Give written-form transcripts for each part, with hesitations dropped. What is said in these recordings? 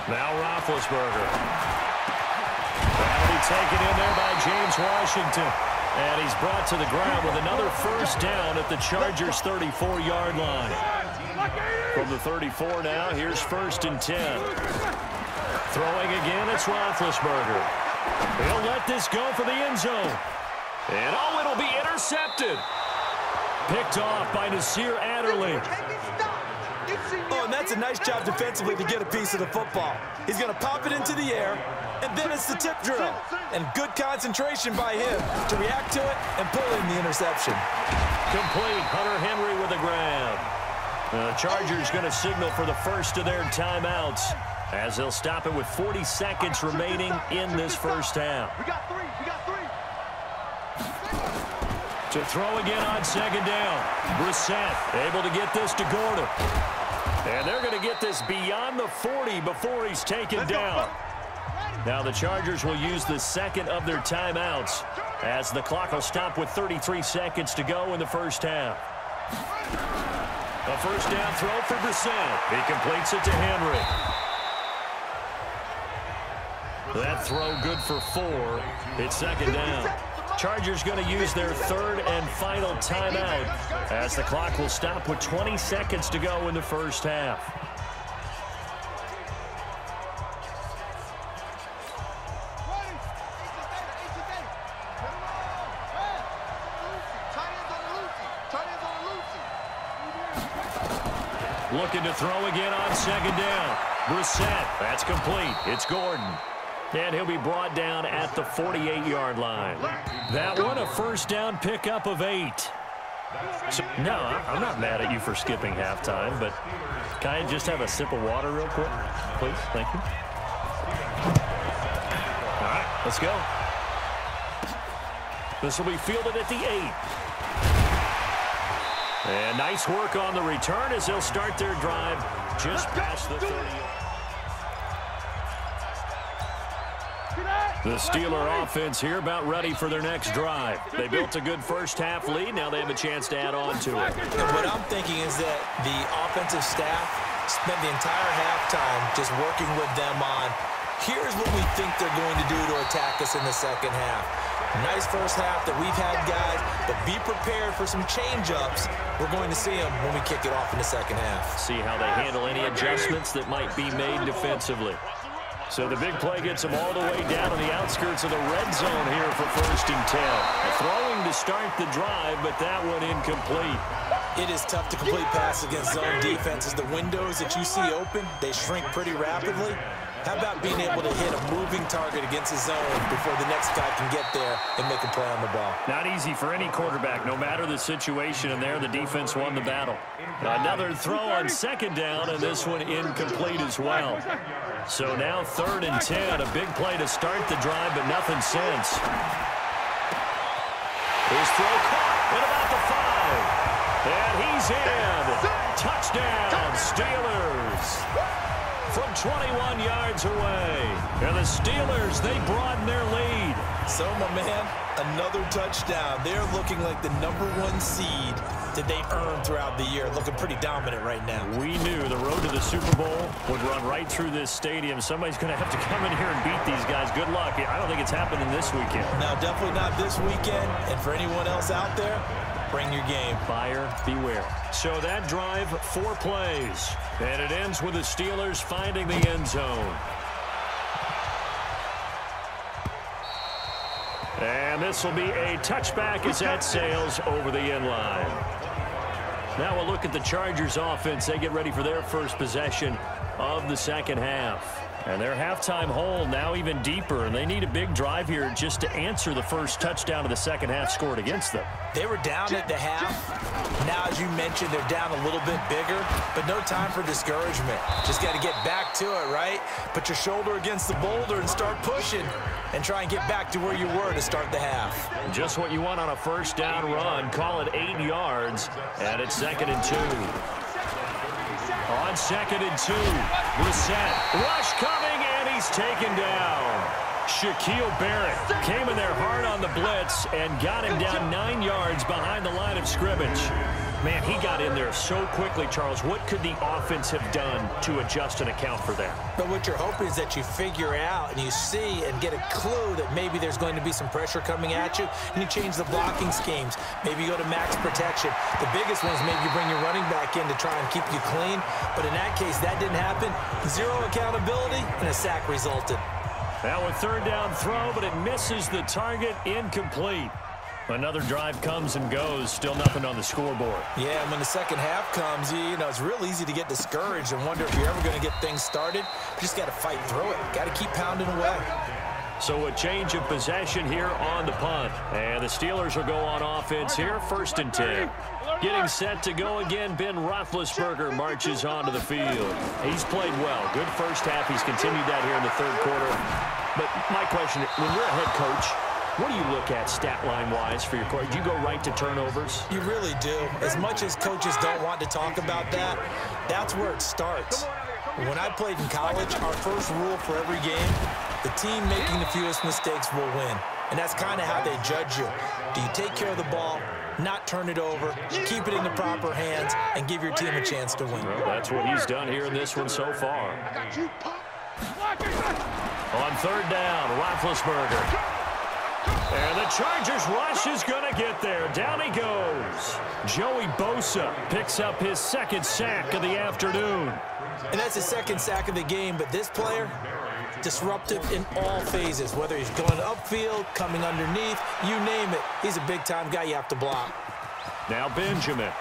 Now Roethlisberger. That'll be taken in there by James Washington. And he's brought to the ground with another first down at the Chargers' 34-yard line. From the 34 now, here's 1st and 10. Throwing again, it's Roethlisberger. He'll let this go for the end zone. And it'll be intercepted. Picked off by Nasir Adderley. Oh, and that's a nice job defensively to get a piece of the football. He's going to pop it into the air, and then it's the tip drill. And good concentration by him to react to it and pull in the interception. Complete. Hunter Henry with a grab. The Chargers going to signal for the first of their timeouts as they'll stop it with 40 seconds remaining in this first half. We got three. To throw again on 2nd down. Brissett able to get this to Gordon. And they're going to get this beyond the 40 before he's taken down. Now the Chargers will use the second of their timeouts as the clock will stop with 33 seconds to go in the first half. A first down throw for Brissett. He completes it to Henry. That throw good for 4. It's 2nd down. Chargers going to use their 3rd and final timeout as the clock will stop with 20 seconds to go in the first half. Looking to throw again on 2nd down. Brissett, that's complete. It's Gordon. And he'll be brought down at the 48-yard line. That one, a first down pickup of 8. So, no, I'm not mad at you for skipping halftime, but can I just have a sip of water real quick, please? Thank you. All right, let's go. This will be fielded at the 8. And nice work on the return as they'll start their drive just past the 30. The Steeler offense here about ready for their next drive. They built a good first-half lead. Now they have a chance to add on to it. And what I'm thinking is that the offensive staff spent the entire halftime just working with them on, here's what we think they're going to do to attack us in the second half. Nice first half that we've had, guys, but be prepared for some change-ups. We're going to see them when we kick it off in the second half. See how they handle any adjustments that might be made defensively. So the big play gets them all the way down to the outskirts of the red zone here for 1st and 10. Throwing to start the drive, but that one incomplete. It is tough to complete passes against zone defenses. The windows that you see open, they shrink pretty rapidly. How about being able to hit a moving target against a zone before the next guy can get there and make a play on the ball? Not easy for any quarterback, no matter the situation, and there the defense won the battle. Another throw on 2nd down, and this one incomplete as well. So now 3rd and 10, a big play to start the drive, but nothing since. His throw caught at about the 5, and he's in. Touchdown, Steelers. From 21 yards away. And the Steelers, they broaden their lead. So, my man, another touchdown. They're looking like the #1 seed that they earned throughout the year. Looking pretty dominant right now. We knew the road to the Super Bowl would run right through this stadium. Somebody's going to have to come in here and beat these guys. Good luck. I don't think it's happening this weekend. No, definitely not this weekend. And for anyone else out there, bring your game. Buyer beware. So that drive, 4 plays. And it ends with the Steelers finding the end zone. And this will be a touchback as that sails over the end line. Now we'll look at the Chargers offense. They get ready for their first possession of the second half. And their halftime hole now even deeper, and they need a big drive here just to answer the first touchdown of the second half scored against them. They were down at the half. Now, as you mentioned, they're down a little bit bigger, but no time for discouragement. Just got to get back to it, right? Put your shoulder against the boulder and start pushing and try and get back to where you were to start the half. Just what you want on a first down run. Call it 8 yards, and it's 2nd and 2. On 2nd and 2, Brissett, rush coming, and he's taken down. Shaquille Barrett came in there hard on the blitz and got him down 9 yards behind the line of scrimmage. Man, he got in there so quickly, Charles. What could the offense have done to adjust and account for that? But what you're hoping is that you figure out and you see and get a clue that maybe there's going to be some pressure coming at you, and you change the blocking schemes. Maybe you go to max protection. The biggest one is maybe you bring your running back in to try and keep you clean. But in that case, that didn't happen. Zero accountability, and a sack resulted. Now a third down throw, but it misses the target, incomplete. Another drive comes and goes, still nothing on the scoreboard. Yeah, and when the second half comes, you know, it's real easy to get discouraged and wonder if you're ever going to get things started. You just got to fight through it. Got to keep pounding away. So a change of possession here on the punt. And the Steelers will go on offense here, 1st and 10. Getting set to go again, Ben Roethlisberger marches onto the field. He's played well. Good first half. He's continued that here in the third quarter. But my question, when you're a head coach, what do you look at stat line-wise for your court? Do you go right to turnovers? You really do. As much as coaches don't want to talk about that, that's where it starts. When I played in college, our first rule for every game, the team making the fewest mistakes will win. And that's kind of how they judge you. Do you take care of the ball, not turn it over, keep it in the proper hands, and give your team a chance to win? Well, that's what he's done here in this one so far. On 3rd down, Roethlisberger. And the Chargers rush is going to get there. Down he goes. Joey Bosa picks up his 2nd sack of the afternoon. And that's his 2nd sack of the game, but this player, disruptive in all phases, whether he's going upfield, coming underneath, you name it. He's a big-time guy you have to block. Now Benjamin.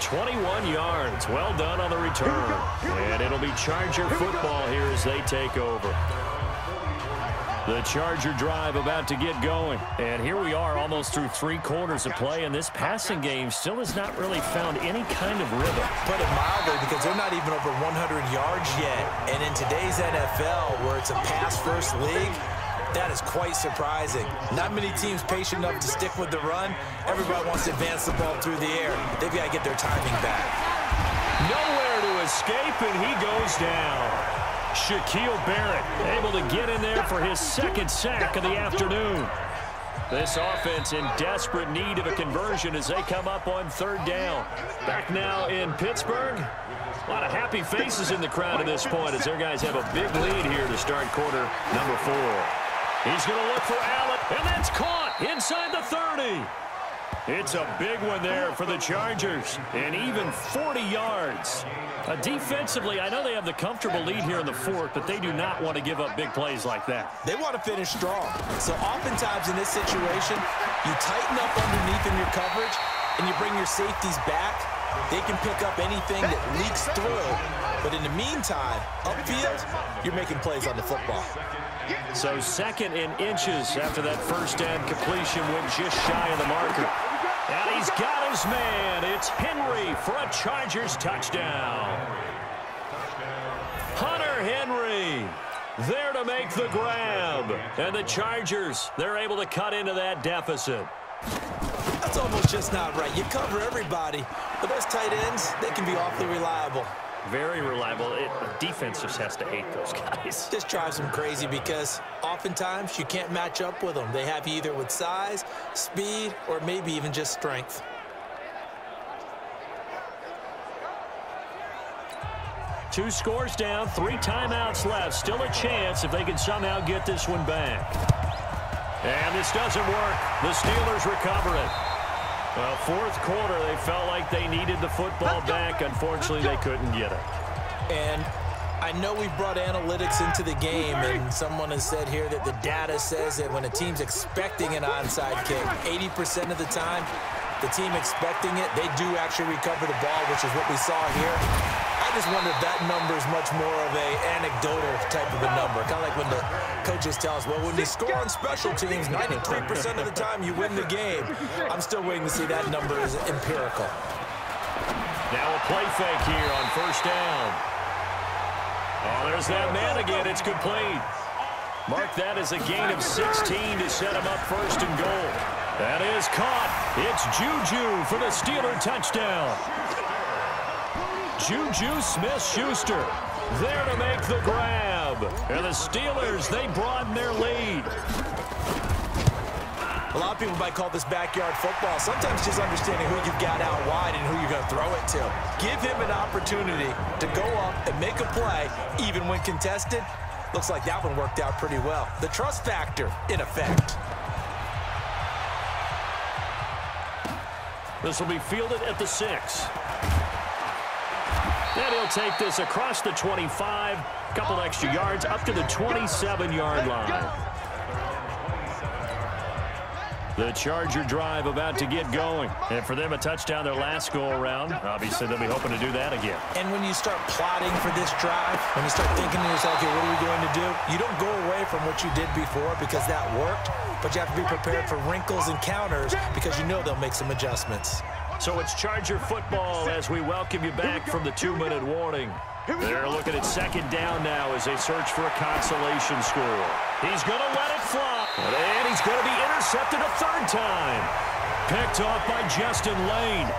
21 yards. Well done on the return. And it'll be Charger football here as they take over. The Charger drive about to get going. And here we are almost through 3 quarters of play, and this passing game still has not really found any kind of rhythm. Put it mildly, because they're not even over 100 yards yet. And in today's NFL, where it's a pass-first league, that is quite surprising. Not many teams patient enough to stick with the run. Everybody wants to advance the ball through the air. They've got to get their timing back. Nowhere to escape, and he goes down. Shaquille Barrett able to get in there for his 2nd sack of the afternoon. This offense in desperate need of a conversion as they come up on 3rd down. Back now in Pittsburgh. A lot of happy faces in the crowd at this point as their guys have a big lead here to start quarter number 4. He's going to look for Allen, and that's caught inside the 30. It's a big one there for the Chargers, and even 40 yards. Defensively, I know they have the comfortable lead here in the 4th, but they do not want to give up big plays like that. They want to finish strong. So oftentimes in this situation, you tighten up underneath in your coverage, and you bring your safeties back. They can pick up anything that leaks through. But in the meantime, upfield, you're making plays on the football. So 2nd and inches after that first down completion went just shy of the marker. And he's got his man. It's Henry for a Chargers touchdown. Hunter Henry there to make the grab. And the Chargers, they're able to cut into that deficit. That's almost just not right. You cover everybody, but those tight ends, they can be awfully reliable. Very reliable. Defense just has to hate those guys. Just drives them crazy because oftentimes you can't match up with them. They have you either with size, speed, or maybe even just strength. Two scores down, 3 timeouts left. Still a chance if they can somehow get this one back. And this doesn't work. The Steelers recover it. Well, 4th quarter, they felt like they needed the football back. Unfortunately, they couldn't get it. And I know we brought analytics into the game, and someone has said here that the data says that when a team's expecting an onside kick, 80% of the time, the team expecting it, they do actually recover the ball, which is what we saw here. I just wonder if that number is much more of an anecdotal type of a number. Kind of like when the coaches tell us, well, when you score on special teams, 93% of the time you win the game. I'm still waiting to see that number is empirical. Now a play fake here on 1st down. Oh, there's that man again. It's complete. Mark that as a gain of 16 to set him up 1st and goal. That is caught. It's Juju for the Steeler touchdown. Juju Smith-Schuster there to make the grab. And the Steelers, they broaden their lead. A lot of people might call this backyard football. Sometimes just understanding who you've got out wide and who you're going to throw it to. Give him an opportunity to go up and make a play, even when contested. Looks like that one worked out pretty well. The trust factor in effect. This will be fielded at the 6. And he'll take this across the 25. Couple extra yards up to the 27-yard line. The Charger drive about to get going. And for them, a touchdown their last go-around. Obviously, they'll be hoping to do that again. And when you start plotting for this drive, when you start thinking to yourself, okay, what are we going to do? You don't go away from what you did before because that worked, but you have to be prepared for wrinkles and counters because you know they'll make some adjustments. So it's Charger football as we welcome you back from the 2-minute warning. They're looking at second down now as they search for a consolation score. He's going to let it fly. And he's going to be intercepted a third time. Picked off by Justin Lane.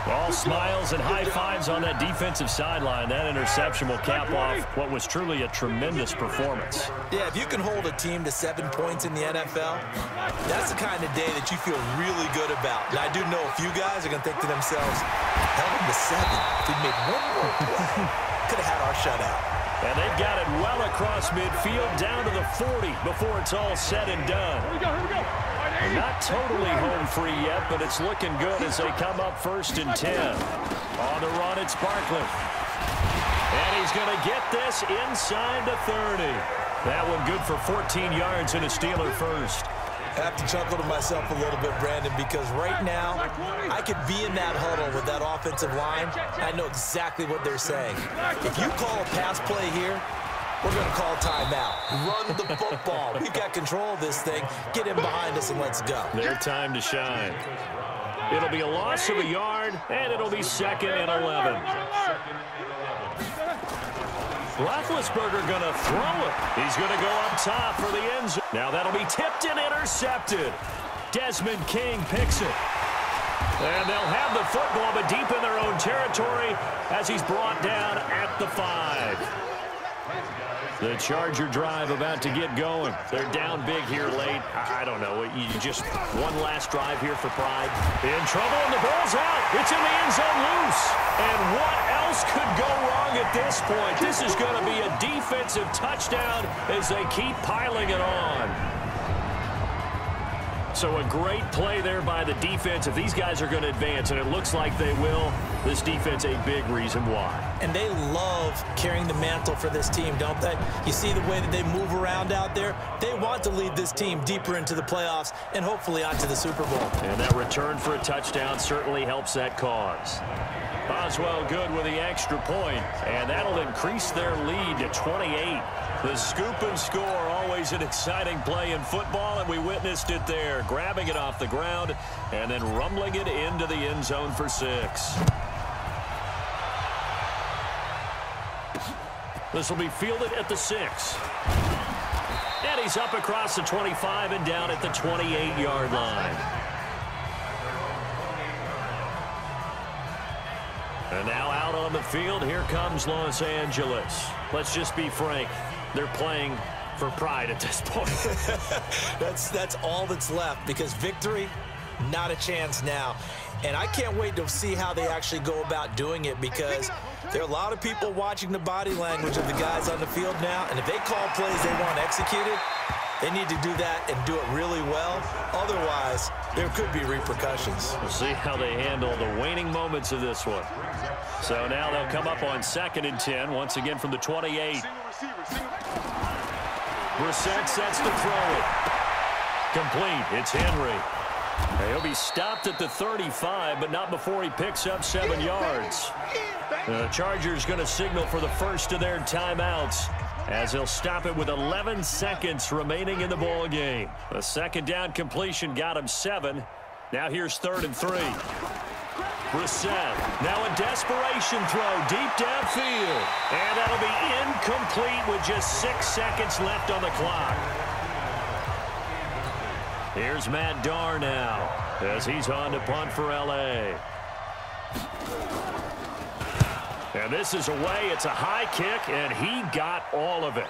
All smiles and high fives on that defensive sideline. That interception will cap off what was truly a tremendous performance. Yeah, if you can hold a team to 7 points in the NFL, that's the kind of day that you feel really good about. And I do know a few guys are going to think to themselves, held them to 7. If we made one more play, could have had our shutout. And they've got it well across midfield down to the 40 before it's all said and done. Here we go. Not totally home free yet, but it's looking good as they come up 1st and 10. On the run, it's Barkley. And he's going to get this inside the 30. That one good for 14 yards and a Steeler first. I have to chuckle to myself a little bit, Brandon, because right now I could be in that huddle with that offensive line. I know exactly what they're saying. If you call a pass play here, we're going to call timeout. Run the football. We've got control of this thing. Get him behind us and let's go. Their time to shine. It'll be a loss of a yard, and it'll be 2nd and 11. Roethlisberger going to throw it. He's going to go up top for the end zone. Now that'll be tipped and intercepted. Desmond King picks it. And they'll have the football, but deep in their own territory as he's brought down at the 5. The Charger drive about to get going. They're down big here late. I don't know. You just one last drive here for pride. In trouble, and the ball's out. It's in the end zone loose. And what else could go wrong at this point? This is going to be a defensive touchdown as they keep piling it on. So a great play there by the defense. If these guys are going to advance, and it looks like they will, this defense a big reason why. And they love carrying the mantle for this team, don't they? You see the way that they move around out there? They want to lead this team deeper into the playoffs and hopefully onto the Super Bowl. And that return for a touchdown certainly helps that cause. Boswell good with the extra point, and that'll increase their lead to 28. The scoop and score, always an exciting play in football, and we witnessed it there, grabbing it off the ground and then rumbling it into the end zone for 6. This will be fielded at the 6. And he's up across the 25 and down at the 28-yard line. And now out on the field, here comes Los Angeles. Let's just be frank. They're playing for pride at this point. That's all that's left, because victory, not a chance now. And I can't wait to see how they actually go about doing it, because there are a lot of people watching the body language of the guys on the field now, and if they call plays they want executed, they need to do that and do it really well. Otherwise, there could be repercussions. We'll see how they handle the waning moments of this one. So now they'll come up on 2nd and 10, once again from the 28. Brissett sets to throw it. Complete. It's Henry. He'll be stopped at the 35, but not before he picks up 7 yards. The Chargers going to signal for the first of their timeouts, as they'll stop it with 11 seconds remaining in the ball game. The second down completion got him 7. Now here's 3rd and 3. Brissett, now a desperation throw deep downfield. And that'll be incomplete with just 6 seconds left on the clock. Here's Matt Darr now as he's on to punt for L.A. And this is away. It's a high kick, and he got all of it.